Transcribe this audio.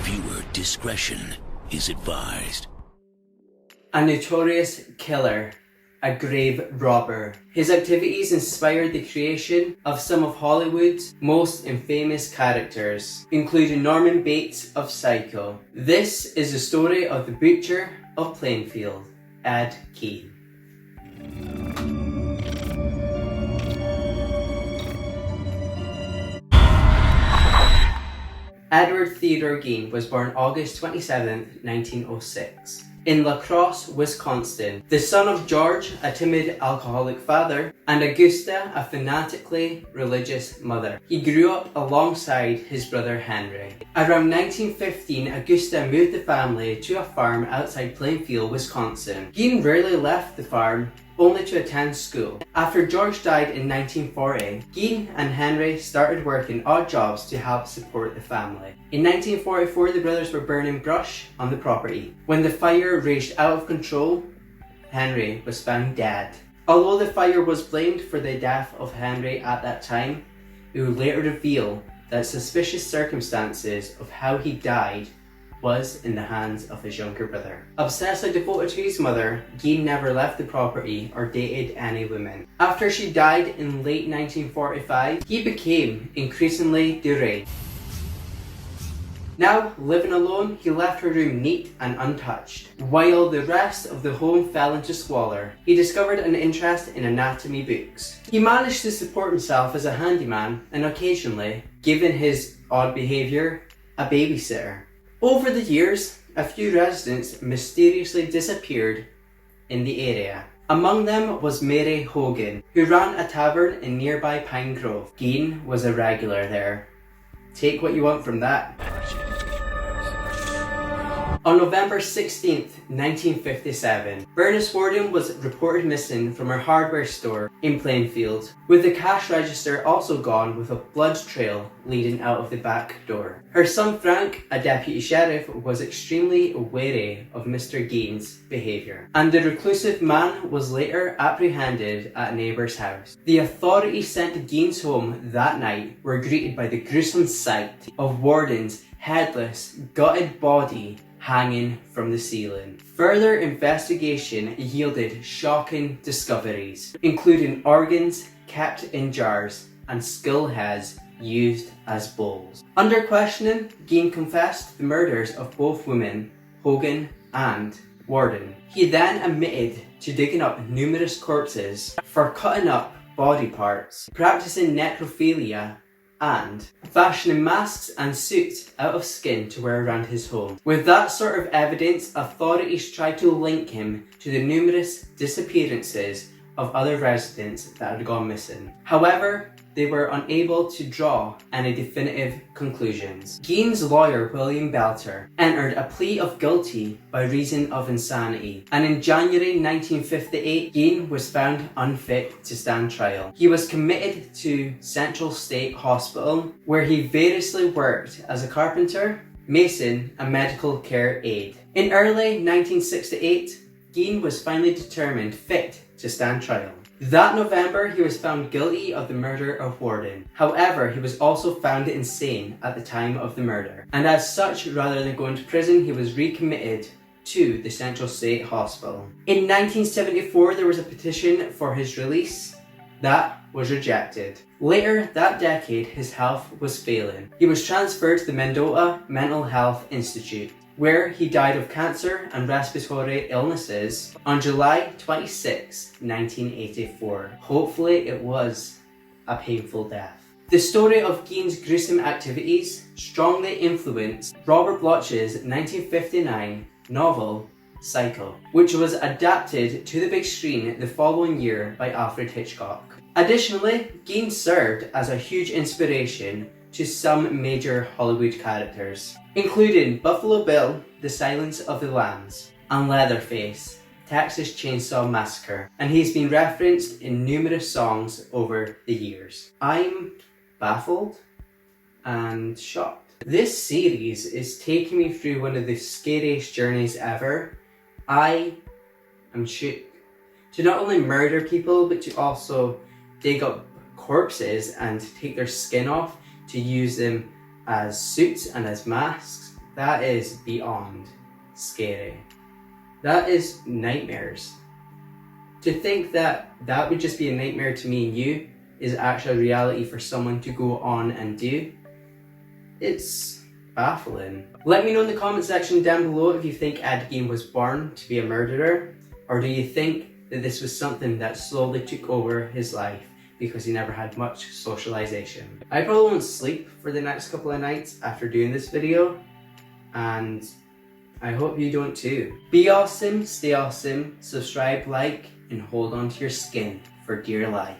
Viewer discretion is advised. A notorious killer, a grave robber. His activities inspired the creation of some of Hollywood's most infamous characters, including Norman Bates of Psycho. This is the story of the Butcher of Plainfield, After Gein. Edward Theodore Gein was born August 27, 1906. In La Crosse, Wisconsin, the son of George, a timid alcoholic father, and Augusta, a fanatically religious mother. He grew up alongside his brother Henry. Around 1915, Augusta moved the family to a farm outside Plainfield, Wisconsin. Gein rarely left the farm, only to attend school. After George died in 1940, Gein and Henry started working odd jobs to help support the family. In 1944, the brothers were burning brush on the property. When the fire raged out of control, Henry was found dead. Although the fire was blamed for the death of Henry at that time, it would later reveal that suspicious circumstances of how he died was in the hands of his younger brother. Obsessively devoted to his mother, Gein never left the property or dated any women. After she died in late 1945, he became increasingly deranged. Now, living alone, he left her room neat and untouched. While the rest of the home fell into squalor, he discovered an interest in anatomy books. He managed to support himself as a handyman and occasionally, given his odd behaviour, a babysitter. Over the years, a few residents mysteriously disappeared in the area. Among them was Mary Hogan, who ran a tavern in nearby Pine Grove. Gein was a regular there. Take what you want from that. On November 16, 1957, Bernice Warden was reported missing from her hardware store in Plainfield, with the cash register also gone with a blood trail leading out of the back door. Her son Frank, a deputy sheriff, was extremely wary of Mr. Gein's behaviour, and the reclusive man was later apprehended at a neighbour's house. The authorities sent to Gein's home that night were greeted by the gruesome sight of Warden's headless, gutted body hanging from the ceiling. Further investigation yielded shocking discoveries, including organs kept in jars and skull heads used as bowls. Under questioning, Gein confessed the murders of both women, Hogan and Warden. He then admitted to digging up numerous corpses, for cutting up body parts, practicing necrophilia, and fashioning masks and suits out of skin to wear around his home. With that sort of evidence, authorities tried to link him to the numerous disappearances of other residents that had gone missing. However, they were unable to draw any definitive conclusions. Gein's lawyer, William Belter, entered a plea of guilty by reason of insanity, and in January 1958, Gein was found unfit to stand trial. He was committed to Central State Hospital, where he variously worked as a carpenter, mason, and medical care aide. In early 1968, Gein was finally determined fit to stand trial. That November, he was found guilty of the murder of Warden. However, he was also found insane at the time of the murder, and as such, rather than going to prison, he was recommitted to the Central State Hospital. In 1974, there was a petition for his release that was rejected. Later that decade, his health was failing. He was transferred to the Mendota Mental Health Institute, where he died of cancer and respiratory illnesses on July 26, 1984. Hopefully it was a painful death. The story of Gein's gruesome activities strongly influenced Robert Bloch's 1959 novel Psycho, which was adapted to the big screen the following year by Alfred Hitchcock. Additionally, Gein served as a huge inspiration to some major Hollywood characters, including Buffalo Bill, The Silence of the Lambs, and Leatherface, Texas Chainsaw Massacre, and he's been referenced in numerous songs over the years. I'm baffled and shocked. This series is taking me through one of the scariest journeys ever. I am shook to not only murder people, but to also dig up corpses and take their skin off to use them as suits and as masks. That is beyond scary. That is nightmares. To think that that would just be a nightmare to me and you is actually a reality for someone to go on and do, it's baffling. Let me know in the comment section down below if you think After Gein was born to be a murderer, or do you think that this was something that slowly took over his life because he never had much socialization. I probably won't sleep for the next couple of nights after doing this video, and I hope you don't too. Be awesome, stay awesome, subscribe, like, and hold on to your skin for dear life.